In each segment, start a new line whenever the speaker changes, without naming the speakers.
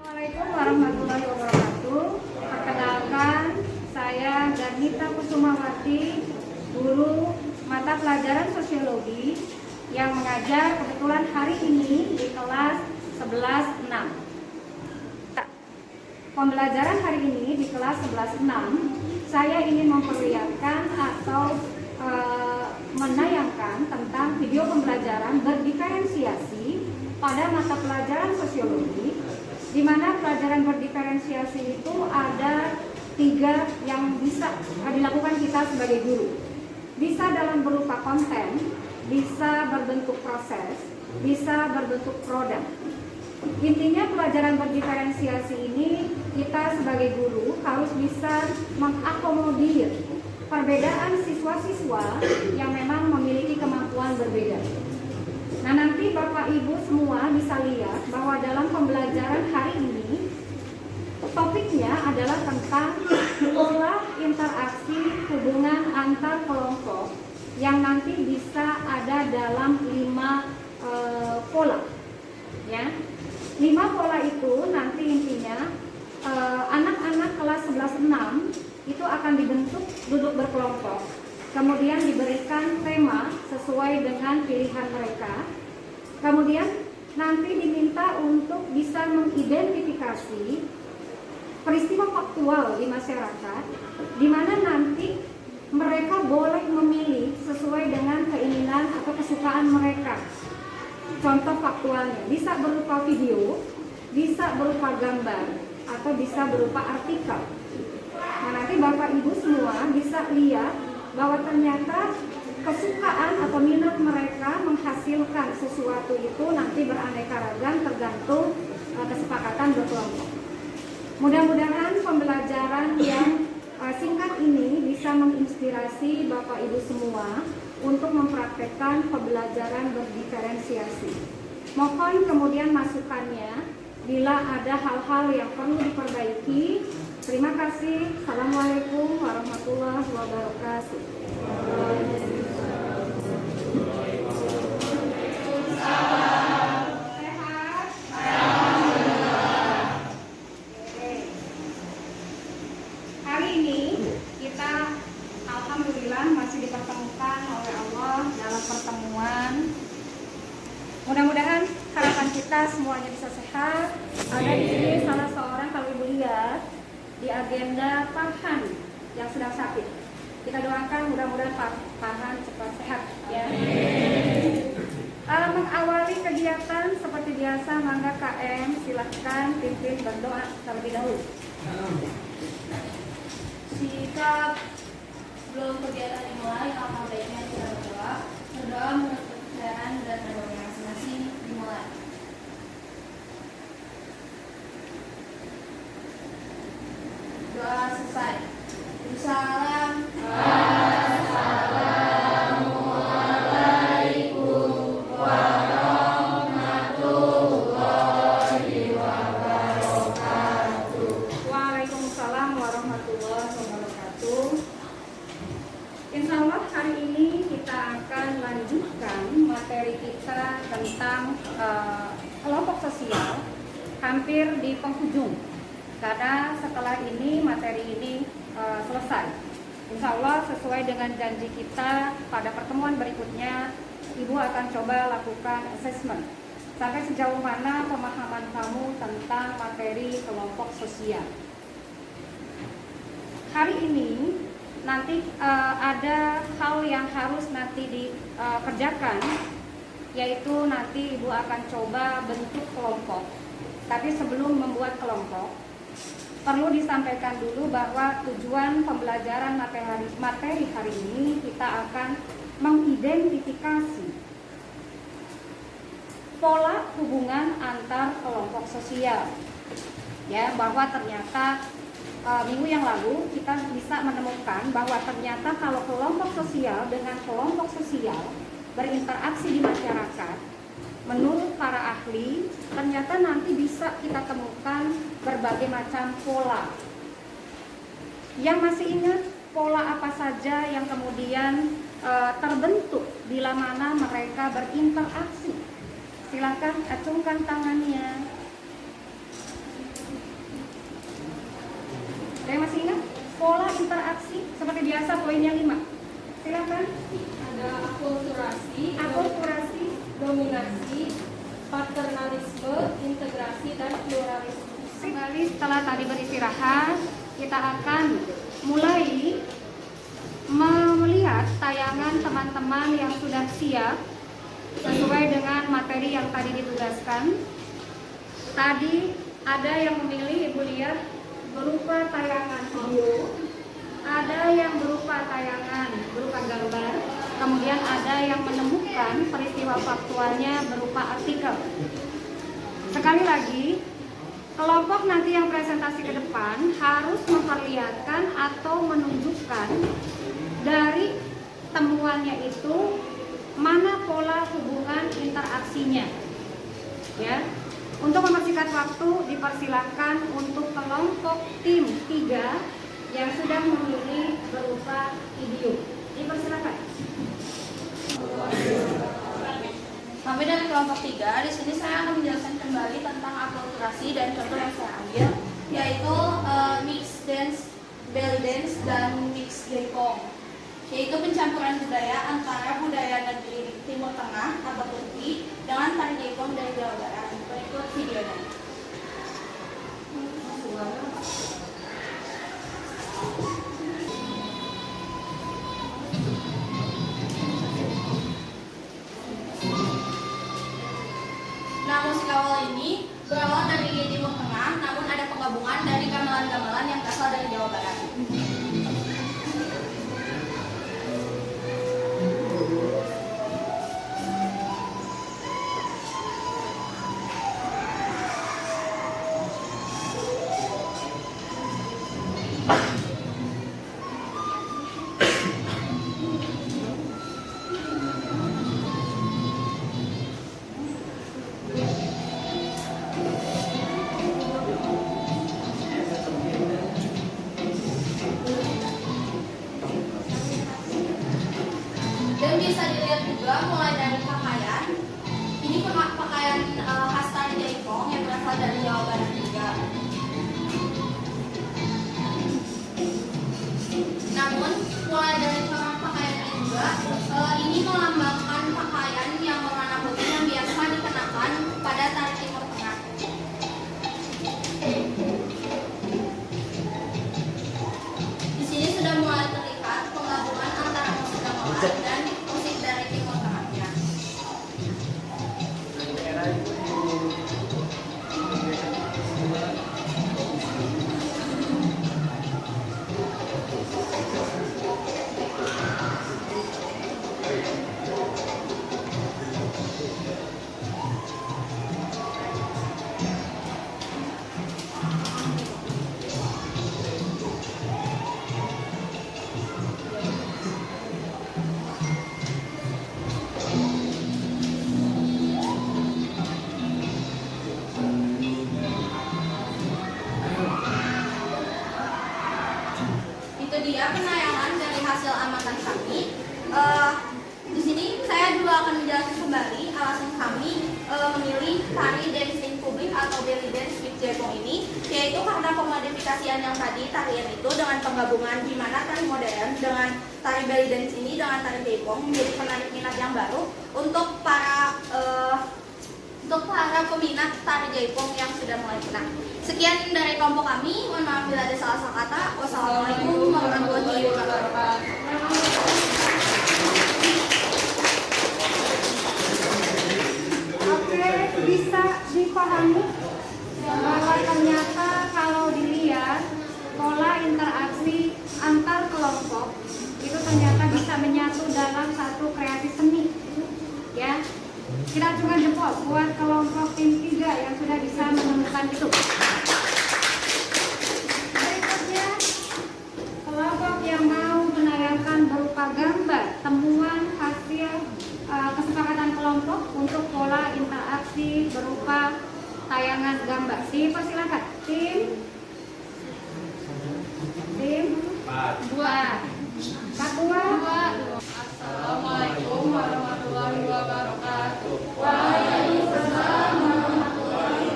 Assalamualaikum warahmatullahi wabarakatuh. Perkenalkan, saya Garnita Kusumawati, guru mata pelajaran sosiologi yang mengajar kebetulan hari ini di kelas 11-6. Pembelajaran hari ini di kelas 11-6, saya ingin memperlihatkan atau menayangkan tentang video pembelajaran berdiferensiasi pada mata pelajaran sosiologi, di mana pelajaran berdiferensiasi itu ada 3 yang bisa dilakukan kita sebagai guru. Bisa dalam berupa konten, bisa berbentuk proses, bisa berbentuk produk. Intinya pelajaran berdiferensiasi ini kita sebagai guru harus bisa mengakomodir perbedaan siswa-siswa yang memang memiliki kemampuan berbeda. Nah, nanti Bapak Ibu semua bisa lihat bahwa dalam pembelajaran hari ini topiknya adalah tentang pola interaksi hubungan antar kelompok yang nanti bisa ada dalam 5 pola. Ya. 5 pola itu nanti intinya anak-anak kelas 11-6 itu akan dibentuk duduk berkelompok, kemudian diberikan tema sesuai dengan pilihan mereka, kemudian nanti diminta untuk bisa mengidentifikasi peristiwa faktual di masyarakat, di mana nanti mereka boleh memilih sesuai dengan keinginan atau kesukaan mereka. Contoh faktualnya bisa berupa video, bisa berupa gambar, atau bisa berupa artikel. Nah, nanti Bapak Ibu semua bisa lihat bahwa ternyata kesukaan atau minat mereka menghasilkan sesuatu itu nanti beraneka ragam tergantung kesepakatan berkelompok. Mudah-mudahan pembelajaran yang singkat ini bisa menginspirasi Bapak Ibu semua untuk mempraktekkan pembelajaran berdiferensiasi. Mohon kemudian masukannya bila ada hal-hal yang perlu diperbaiki. Terima kasih. Assalamualaikum warahmatullahi wabarakatuh. Sehat? Hari ini kita alhamdulillah masih dipertemukan oleh Allah dalam pertemuan. Mudah-mudahan harapan kita semuanya bisa sehat. Ada di sini salah seorang, kalau Ibu lihat di agenda Farhan yang sedang sakit. Kita doakan mudah-mudahan Farhan cepat sehat ya. Mengawali kegiatan seperti biasa, mangga KM silahkan pimpin berdoa terlebih dahulu.
Sikap sebelum kegiatan dimulai, alangkah baiknya kita berdoa. Berdoa menurut kepercayaan dan agama masing-masing dimulai. Doa selesai. Salam. Assalamualaikum warahmatullahi wabarakatuh.
Waalaikumsalam warahmatullahi wabarakatuh. Insya Allah hari ini kita akan lanjutkan materi kita tentang kelompok sosial, hampir di penghujung. Karena setelah ini materi ini selesai. Insya Allah sesuai dengan janji kita pada pertemuan berikutnya, Ibu akan coba lakukan assessment sampai sejauh mana pemahaman kamu tentang materi kelompok sosial. Hari ini nanti ada hal yang harus nanti dikerjakan, yaitu nanti Ibu akan coba bentuk kelompok. Tapi sebelum membuat kelompok, perlu disampaikan dulu bahwa tujuan pembelajaran materi hari ini kita akan mengidentifikasi pola hubungan antar kelompok sosial. Ya, bahwa ternyata minggu yang lalu kita bisa menemukan bahwa ternyata kalau kelompok sosial dengan kelompok sosial berinteraksi di masyarakat, menurut para ahli, ternyata nanti bisa kita temukan berbagai macam pola. Yang masih ingat pola apa saja yang kemudian terbentuk bila mana mereka berinteraksi? Silakan acungkan tangannya. interaksi seperti biasa poinnya 5. Silakan.
Ada
Akulturasi,
dominasi, paternalisme, integrasi, dan pluralisme.
Kembali setelah tadi beristirahat, kita akan mulai melihat tayangan teman-teman yang sudah siap sesuai dengan materi yang tadi ditugaskan. Tadi ada yang memilih, Ibu lihat, berupa tayangan video, ada yang berupa tayangan berupa gambar, kemudian ada yang menemukan peristiwa faktualnya berupa artikel. Sekali lagi, kelompok nanti yang presentasi ke depan harus memperlihatkan atau menunjukkan dari temuannya itu mana pola hubungan interaksinya. Ya. Untuk mempersingkat waktu, dipersilakan untuk kelompok tim 3 yang sudah memilih berupa video. Dipersilakan.
Kami dari kelompok 3, di sini saya akan menjelaskan kembali tentang akulturasi dan contoh yang saya ambil, yaitu mixed dance, belly dance, dan mixed jaipong, yaitu pencampuran budaya antara budaya negeri Timur Tengah atau Turki dengan tari jaipong dari Jawa Barat. Berikut videonya. Nah, musik awal ini berawal dari Timur Tengah, namun ada penggabungan dari gamelan-gamelan yang berasal dari Jawa Barat. Dan bisa dilihat juga mulai dari pakaian. Ini pakaian khas tari jaipong yang berasal dari Jawa Barat juga. Namun mulai dari pakaian juga, ini melambangkan pakaian yang berwarna putih yang biasa dikenakan pada tari Timur Tengah. Di sini sudah mulai terlihat penggabungan antara musik gamelan dan musik dari Timur Tengahnya. Itu dia penayangan dari hasil amatan kami. Di sini saya juga akan menjelaskan kembali alasan kami memilih tari dance in public atau belly dance with jaipong ini, yaitu karena pemodifikasian yang tadi tarian itu dengan penggabungan di mana tari modern dengan tari belly dance ini dengan tari jaipong menjadi penarik minat yang baru untuk para peminat tari jaipong yang sudah mulai kenal. Sekian dari kelompok kami. Mohon maaf bila ada salah kata. Wassalamualaikum warahmatullahi wabarakatuh.
Oke, bisa dipahami bahwa ternyata kalau dilihat pola interaksi antar kelompok itu ternyata bisa menyatu dalam satu kreasi seni. Ya, kita acungkan jempol buat kelompok tim 3 yang sudah bisa menemukan itu. Berikutnya, kelompok yang mau menayangkan berupa gambar temuan hasil kesepakatan kelompok untuk pola interaksi berupa tayangan gambar. Dipersilakan tim 2.
Assalamualaikum warahmatullahi wabarakatuh.
Waalaikumsalam warahmatullahi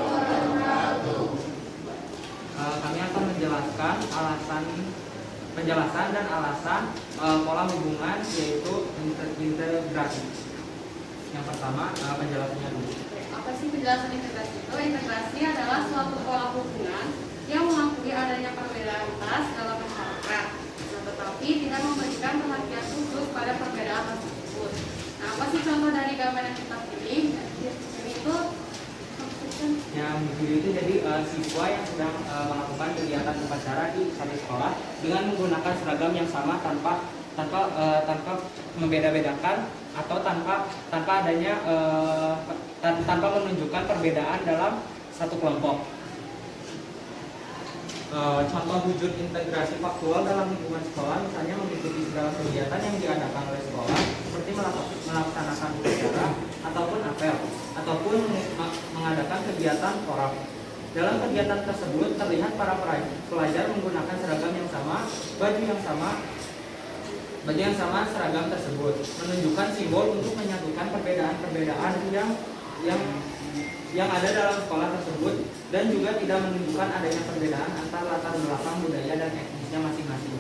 Kami akan menjelaskan alasan penjelasan dan alasan pola hubungan yaitu integrasi. Yang pertama penjelasannya dulu.
Apa sih penjelasan integrasi itu? Integrasi adalah suatu pola hubungan yang mengakui adanya perbedaan kelas dalam masyarakat, tetapi tidak memberikan perhatian khusus pada perbedaan tersebut. Nah, apa sih contoh dari gambar yang kita pilih? Itu
Yang di video itu jadi siswa yang sedang melakukan kegiatan upacara di satu sekolah dengan menggunakan seragam yang sama tanpa membeda-bedakan atau tanpa adanya tanpa menunjukkan perbedaan dalam satu kelompok. Contoh wujud integrasi faktual dalam lingkungan sekolah misalnya mengikuti segala kegiatan yang diadakan oleh sekolah seperti melaksanakan upacara ataupun apel ataupun mengadakan kegiatan korak. Dalam kegiatan tersebut terlihat para pelajar menggunakan seragam yang sama, baju yang sama seragam tersebut menunjukkan simbol untuk menyatukan perbedaan-perbedaan yang ada dalam sekolah tersebut dan juga tidak menunjukkan adanya perbedaan antar latar belakang budaya dan etnisnya masing-masing.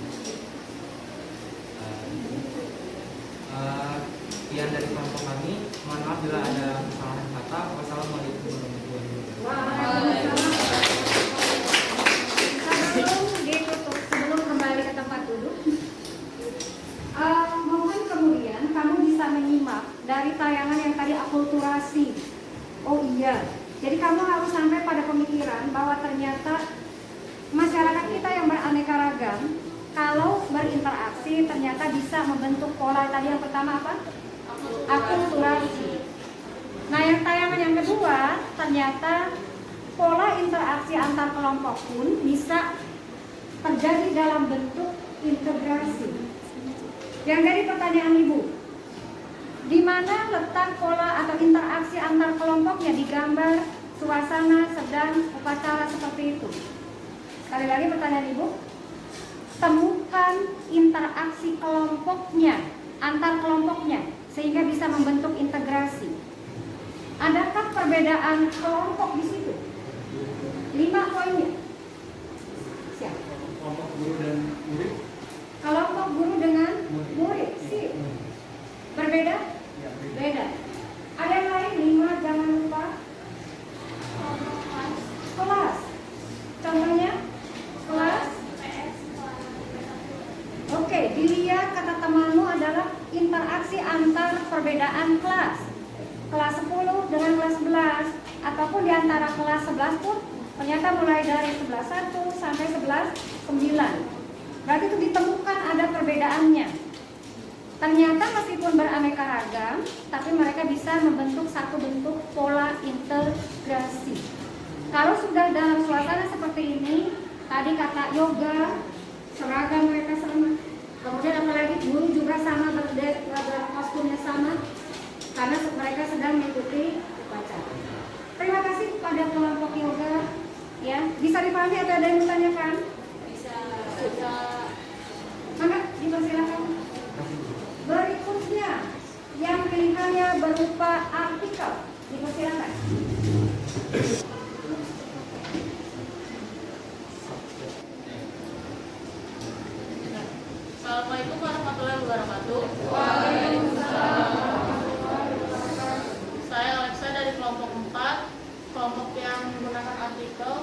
Sekian dari kelompok kami. Mohon maaf bila ada kesalahan kata. Wassalamualaikum warahmatullahi wabarakatuh.
Sebelum kembali ke tempat duduk, mohon kemudian kamu bisa menyimak dari tayangan yang tadi akulturasi. Oh iya, jadi kamu harus sampai pada pemikiran bahwa ternyata masyarakat kita yang beraneka ragam, kalau berinteraksi ternyata bisa membentuk pola. Tadi yang pertama apa? Akulturasi. Nah, yang tayangan yang kedua, ternyata pola interaksi antar kelompok pun bisa terjadi dalam bentuk integrasi. Yang dari pertanyaan Ibu, di mana letak pola atau interaksi antar kelompoknya di gambar suasana sedang upacara seperti itu? Sekali lagi pertanyaan Ibu, temukan interaksi kelompoknya, antar kelompoknya, sehingga bisa membentuk integrasi. Adakah perbedaan kelompok di situ? 5 poinnya. Siap.
Kelompok guru dan murid.
Kelompok guru dengan murid, sih. Berbeda? Beda. Ada yang lain? 5, jangan lupa. Kelas. Contohnya? Kelas. Oke, dilihat kata temanmu adalah interaksi antar perbedaan kelas. Kelas 10 dengan kelas 11, ataupun di antara kelas 11 pun ternyata mulai dari 11.1 sampai 11.9. Berarti itu ditemukan ada perbedaannya. Ternyata meskipun beraneka ragam, tapi mereka bisa membentuk satu bentuk pola integrasi. Kalau sudah dalam suasana seperti ini, tadi kata yoga, seragam mereka sama. Kemudian apalagi guru juga sama, kostumnya sama, karena mereka sedang mengikuti upacara. Terima kasih pada kelompok yoga. Ya, bisa dipahami atau ada yang bertanyakan?
bisa
Maka dipersilakan. Berikutnya yang pilihannya berupa artikel, dipersilakan.
Assalamualaikum warahmatullahi wabarakatuh. Saya Alexa dari kelompok 4, kelompok yang menggunakan artikel.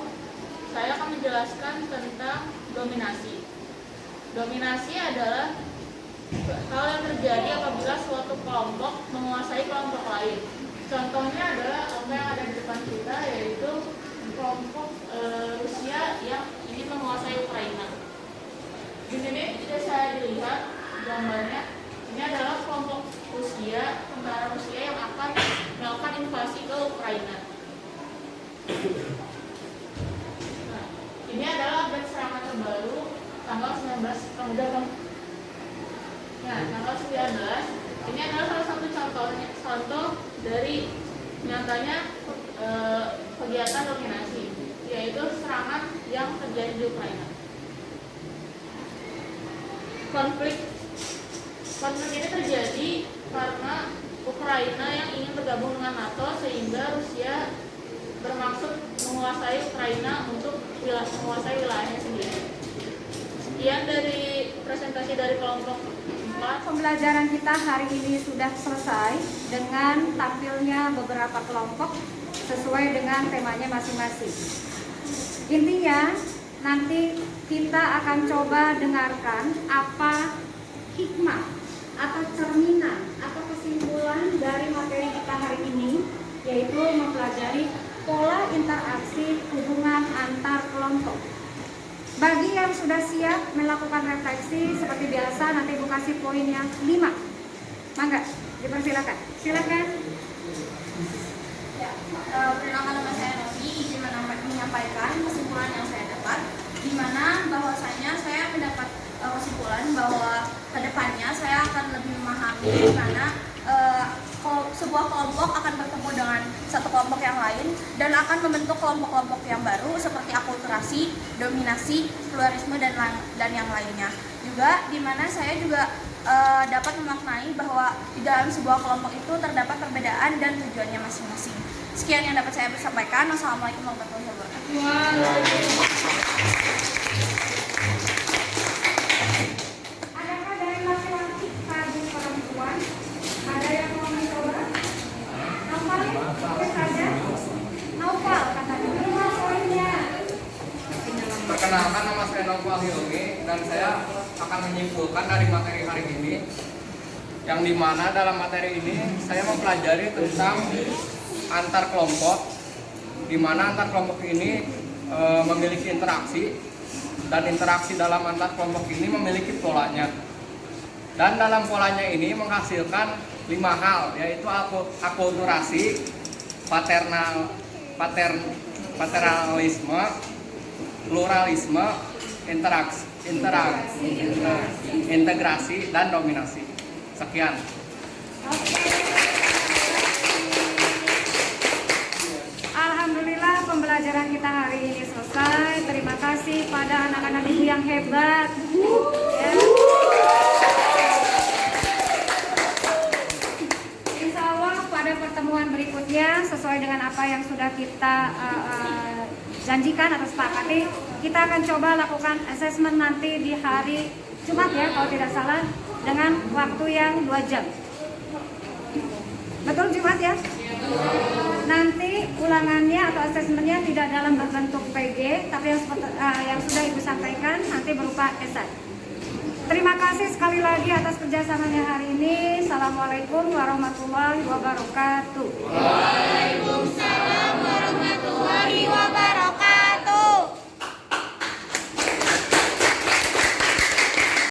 Saya akan menjelaskan tentang dominasi. Dominasi adalah hal yang terjadi apabila suatu kelompok menguasai kelompok lain. Contohnya adalah apa yang ada di depan kita, yaitu kelompok Rusia yang ingin menguasai Ukraina. Di sini tidak saya dilihat gambarnya. Ini adalah kelompok Rusia, tentara Rusia yang akan melakukan invasi ke Ukraina. Nah, ini adalah update serangan terbaru tanggal 19 Ramadan. Nah, tanggal 19. Ini adalah salah satu contoh dari nyatanya kegiatan dominasi, yaitu serangan yang terjadi di Ukraina. Konflik ini terjadi karena Ukraina yang ingin bergabung dengan NATO, sehingga Rusia bermaksud menguasai Ukraina untuk menguasai wilayahnya sendiri. Sekian dari presentasi dari kelompok 4.
Pembelajaran kita hari ini sudah selesai dengan tampilnya beberapa kelompok sesuai dengan temanya masing-masing. Intinya, nanti kita akan coba dengarkan apa hikmah atau cerminan atau kesimpulan dari materi kita hari ini, yaitu mempelajari pola interaksi hubungan antar kelompok. Bagi yang sudah siap melakukan refleksi seperti biasa, nanti Ibu kasih poin yang 5. Mangga, dipersilakan. Silakan.
Ya, perkenalkan nama saya Novi, izin menyampaikan kesimpulan yang saya dapat, di mana bahwasanya saya mendapat kesimpulan bahwa kedepannya saya akan lebih memahami di mana sebuah kelompok akan bertemu dengan satu kelompok yang lain dan akan membentuk kelompok-kelompok yang baru seperti akulturasi, dominasi, pluralisme dan yang lainnya. Juga di mana saya juga dapat memaknai bahwa di dalam sebuah kelompok itu terdapat perbedaan dan tujuannya masing-masing. Sekian yang dapat saya sampaikan. Wassalamualaikum warahmatullahi wabarakatuh.
Adakah dari laki-laki bagi perempuan? Ada yang mau mencoba? Naufal, oke saja. Naufal, katanya. Lima poinnya.
Perkenalkan, nama saya Naufal Hilmi dan saya akan menyimpulkan dari materi hari ini, yang dimana dalam materi ini saya mempelajari tentang antar kelompok, dimana antar kelompok ini memiliki interaksi dan interaksi dalam antar kelompok ini memiliki polanya, dan dalam polanya ini menghasilkan 5 hal, yaitu akulturasi, paternalisme, pluralisme, integrasi, dan dominasi. Sekian.
Alhamdulillah pembelajaran kita hari ini selesai. Terima kasih pada anak-anak ibu yang hebat. Ya. Insya Allah pada pertemuan berikutnya sesuai dengan apa yang sudah kita janjikan atau sepakati, kita akan coba lakukan asesmen nanti di hari Jumat ya kalau tidak salah, dengan waktu yang 2 jam. Betul Jumat ya? Nanti ulangannya atau asesmennya tidak dalam bentuk PG, tapi yang sudah Ibu sampaikan nanti berupa esai. Terima kasih sekali lagi atas kerjasamanya hari ini. Assalamualaikum warahmatullahi wabarakatuh.